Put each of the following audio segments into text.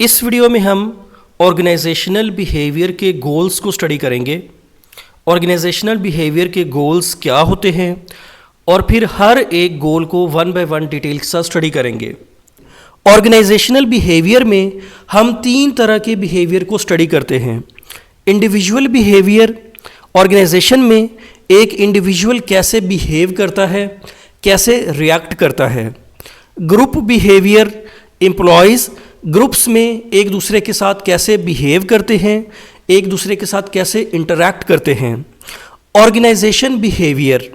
इस वीडियो में हम ऑर्गेनाइजेशनल बिहेवियर के गोल्स को स्टडी करेंगे। ऑर्गेनाइजेशनल बिहेवियर के गोल्स क्या होते हैं और फिर हर एक गोल को वन बाय वन डिटेल के साथ स्टडी करेंगे। ऑर्गेनाइजेशनल बिहेवियर में हम तीन तरह के बिहेवियर को स्टडी करते हैं। इंडिविजुअल बिहेवियर, ऑर्गेनाइजेशन में एक इंडिविजुअल कैसे बिहेव करता है, कैसे रिएक्ट करता है। ग्रुप बिहेवियर, एम्प्लॉयज़ ग्रुप्स में एक दूसरे के साथ कैसे बिहेव करते हैं, एक दूसरे के साथ कैसे इंटरैक्ट करते हैं। ऑर्गेनाइजेशन बिहेवियर,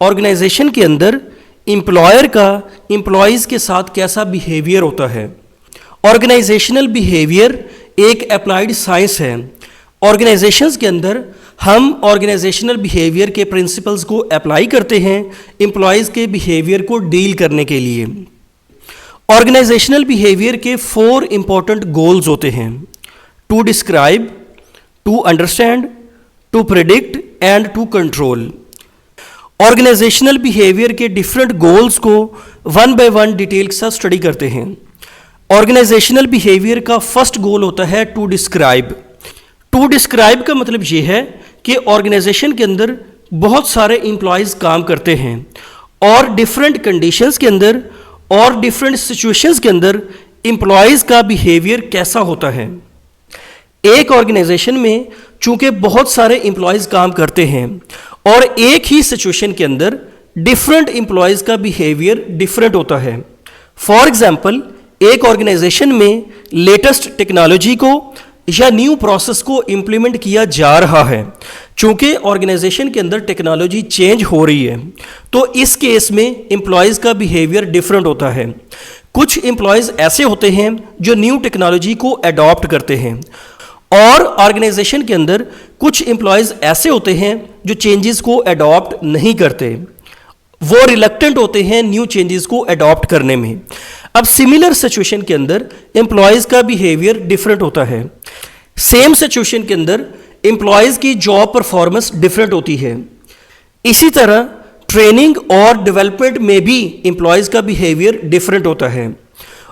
ऑर्गेनाइजेशन के अंदर एम्प्लॉयर का एम्प्लॉयज़ के साथ कैसा बिहेवियर होता है। ऑर्गेनाइजेशनल बिहेवियर एक अप्लाइड साइंस है। ऑर्गेनाइजेशंस के अंदर हम ऑर्गेनाइजेशनल बिहेवियर के प्रिंसिपल्स को अप्लाई करते हैं एम्प्लॉयज़ के बिहेवियर को डील करने के लिए। ऑर्गेनाइजेशनल बिहेवियर के 4 इंपॉर्टेंट गोल्स होते हैं: to describe, to understand, to predict and to control. Organisational behaviour के डिफरेंट गोल्स को वन बाय वन डिटेल के साथ स्टडी करते हैं। ऑर्गेनाइजेशनल बिहेवियर का फर्स्ट गोल होता है टू डिस्क्राइब। टू डिस्क्राइब का मतलब ये है कि ऑर्गेनाइजेशन के अंदर बहुत सारे एम्प्लॉयज़ काम करते हैं और डिफरेंट कंडीशंस के अंदर और डिफरेंट सिचुएशंस के अंदर एम्प्लॉयज़ का बिहेवियर कैसा होता है। एक ऑर्गेनाइजेशन में चूंकि बहुत सारे एम्प्लॉयज़ काम करते हैं और एक ही सिचुएशन के अंदर डिफरेंट एम्प्लॉयज़ का बिहेवियर डिफरेंट होता है। फॉर एग्जांपल, एक ऑर्गेनाइजेशन में लेटेस्ट टेक्नोलॉजी को या न्यू प्रोसेस को इम्प्लीमेंट किया जा रहा है। चूंकि ऑर्गेनाइजेशन के अंदर टेक्नोलॉजी चेंज हो रही है तो इस केस में एम्प्लॉयज़ का बिहेवियर डिफरेंट होता है। कुछ एम्प्लॉयज़ ऐसे होते हैं जो न्यू टेक्नोलॉजी को अडॉप्ट करते हैं और ऑर्गेनाइजेशन के अंदर कुछ एम्प्लॉयज़ ऐसे होते हैं जो चेंजेस को अडॉप्ट नहीं करते, वो रिलक्टेंट होते हैं न्यू चेंजेस को अडॉप्ट करने में। अब सिमिलर सिचुएशन के अंदर एम्प्लॉयज़ का बिहेवियर डिफरेंट होता है। सेम सिचुएशन के अंदर एम्प्लॉयज़ की जॉब परफॉर्मेंस डिफरेंट होती है। इसी तरह ट्रेनिंग और डेवलपमेंट में भी एम्प्लॉयज़ का बिहेवियर डिफरेंट होता है।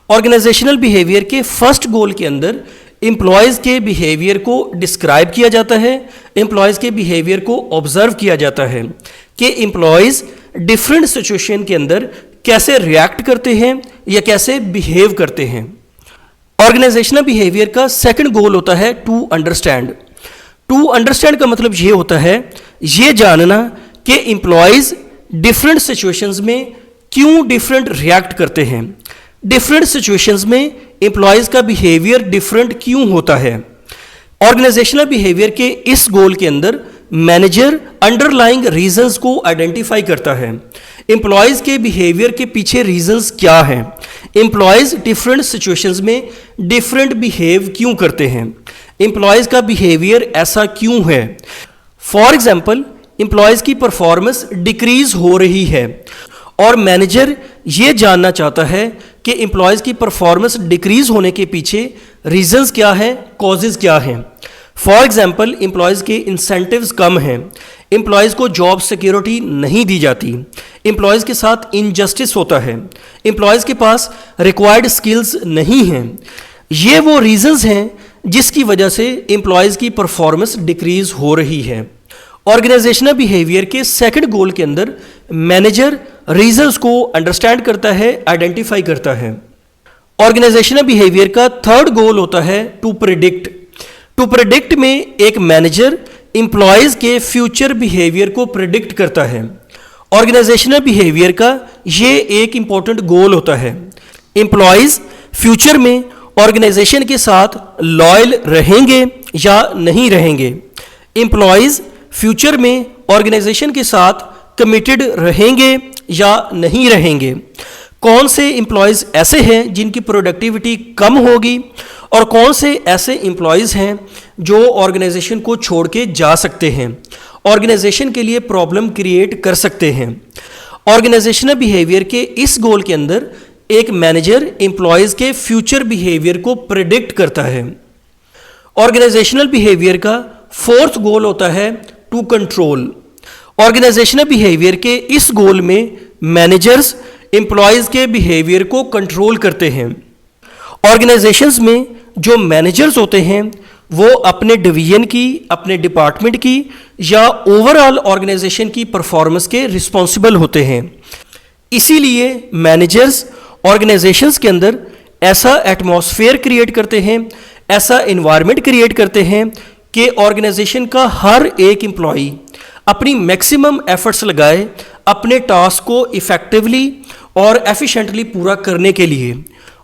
ऑर्गेनाइजेशनल बिहेवियर के फर्स्ट गोल के अंदर एम्प्लॉयज़ के बिहेवियर को डिस्क्राइब किया जाता है, एम्प्लॉयज़ के बिहेवियर को ऑब्जर्व किया जाता है कि एम्प्लॉयज़ डिफरेंट सिचुएशन के अंदर कैसे रिएक्ट करते हैं या कैसे बिहेव करते हैं। ऑर्गेनाइजेशनल बिहेवियर का सेकंड गोल होता है टू अंडरस्टैंड। टू अंडरस्टैंड का मतलब ये होता है ये जानना कि एम्प्लॉयज़ डिफरेंट सिचुएशंस में क्यों डिफरेंट रिएक्ट करते हैं, डिफरेंट सिचुएशंस में एम्प्लॉयज़ का बिहेवियर डिफरेंट क्यों होता है। ऑर्गेनाइजेशनल बिहेवियर के इस गोल के अंदर मैनेजर अंडरलाइंग रीजंस को आइडेंटिफाई करता है। एम्प्लॉयज़ के बिहेवियर के पीछे रीजंस क्या हैं, एम्प्लॉयज़ डिफरेंट सिचुएशंस में डिफरेंट बिहेव क्यों करते हैं, एम्प्लॉयज़ का बिहेवियर ऐसा क्यों है। फॉर एग्जांपल, एम्प्लॉयज़ की परफॉर्मेंस डिक्रीज हो रही है और मैनेजर ये जानना चाहता है कि एम्प्लॉयज़ की परफॉर्मेंस डिक्रीज होने के पीछे रीजंस क्या हैं, कॉजेज़ क्या हैं। फॉर एग्जाम्पल, एम्प्लॉयज़ के इंसेंटिव्स कम हैं, एम्प्लॉयज़ को जॉब सिक्योरिटी नहीं दी जाती, एम्प्लॉयज़ के साथ इनजस्टिस होता है, एम्प्लॉयज़ के पास रिक्वायर्ड स्किल्स नहीं हैं। ये वो रीजंस हैं जिसकी वजह से एम्प्लॉयज़ की परफॉर्मेंस डिक्रीज हो रही है। ऑर्गेनाइजेशनल बिहेवियर के सेकंड गोल के अंदर मैनेजर रीजंस को अंडरस्टैंड करता है, आइडेंटिफाई करता है। ऑर्गेनाइजेशनल बिहेवियर का थर्ड गोल होता है टू प्रेडिक्ट। टू प्रेडिक्ट में एक मैनेजर एम्प्लॉयज़ के फ्यूचर बिहेवियर को प्रेडिक्ट करता है। ऑर्गेनाइजेशनल बिहेवियर का ये एक इंपॉर्टेंट गोल होता है। एम्प्लॉयज़ फ्यूचर में ऑर्गेनाइजेशन के साथ लॉयल रहेंगे या नहीं रहेंगे, एम्प्लॉयज़ फ्यूचर में ऑर्गेनाइजेशन के साथ कमिटेड रहेंगे या नहीं रहेंगे, कौन से एम्प्लॉयज़ ऐसे हैं जिनकी प्रोडक्टिविटी कम होगी और कौन से ऐसे एम्प्लॉयज़ हैं जो ऑर्गेनाइजेशन को छोड़ के जा सकते हैं, ऑर्गेनाइजेशन के लिए प्रॉब्लम क्रिएट कर सकते हैं। ऑर्गेनाइजेशनल बिहेवियर के इस गोल के अंदर एक मैनेजर एम्प्लॉयज़ के फ्यूचर बिहेवियर को प्रेडिक्ट करता है। ऑर्गेनाइजेशनल बिहेवियर का फोर्थ गोल होता है टू कंट्रोल। ऑर्गेनाइजेशनल बिहेवियर के इस गोल में मैनेजर्स एम्प्लॉयज़ के बिहेवियर को कंट्रोल करते हैं। ऑर्गेनाइजेशंस में जो मैनेजर्स होते हैं वो अपने डिवीजन की, अपने डिपार्टमेंट की या ओवरऑल ऑर्गेनाइजेशन की परफॉर्मेंस के रिस्पॉन्सिबल होते हैं। इसीलिए मैनेजर्स ऑर्गेनाइजेशंस के अंदर ऐसा एटमॉस्फेयर क्रिएट करते हैं, ऐसा इन्वायरमेंट क्रिएट करते हैं कि ऑर्गेनाइजेशन का हर एक एम्प्लॉई अपनी मैक्सिमम एफर्ट्स लगाए अपने टास्क को इफ़ेक्टिवली और एफिशिएंटली पूरा करने के लिए,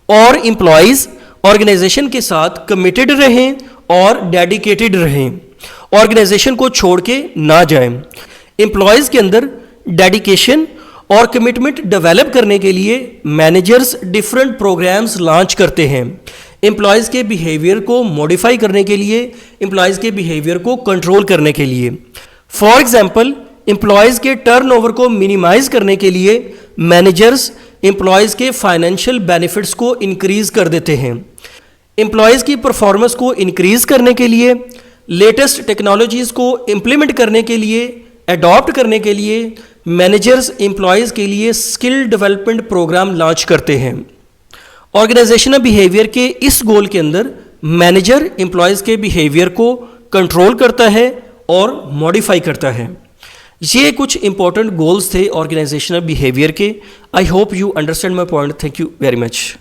और एम्प्लॉयज़ ऑर्गेनाइजेशन के साथ कमिटेड रहें और डेडिकेटेड रहें, ऑर्गेनाइजेशन को छोड़ के ना जाएं। एम्प्लॉयज़ के अंदर डेडिकेशन और कमिटमेंट डेवलप करने के लिए मैनेजर्स डिफरेंट प्रोग्राम्स लॉन्च करते हैं। एम्प्लॉयज़ के बिहेवियर को मॉडिफाई करने के लिए, एम्प्लॉयज़ के बिहेवियर को कंट्रोल करने के लिए। फॉर एग्जांपल, एम्प्लॉयज़ के टर्नओवर को मिनिमाइज करने के लिए मैनेजर्स एम्प्लॉयज़ के फाइनेंशियल बेनिफिट्स को इंक्रीज कर देते हैं। एम्प्लॉयज़ की परफॉर्मेंस को इंक्रीज करने के लिए, लेटेस्ट टेक्नोलॉजीज़ को इम्प्लीमेंट करने के लिए, अडॉप्ट करने के लिए मैनेजर्स एम्प्लॉयज़ के लिए स्किल डेवलपमेंट प्रोग्राम लॉन्च करते हैं। ऑर्गेनाइजेशनल बिहेवियर के इस गोल के अंदर मैनेजर एम्प्लॉयज़ के बिहेवियर को कंट्रोल करता है और मॉडिफाई करता है। ये कुछ इंपॉर्टेंट गोल्स थे ऑर्गेनाइजेशनल बिहेवियर के। I hope you understand my point. Thank you very much.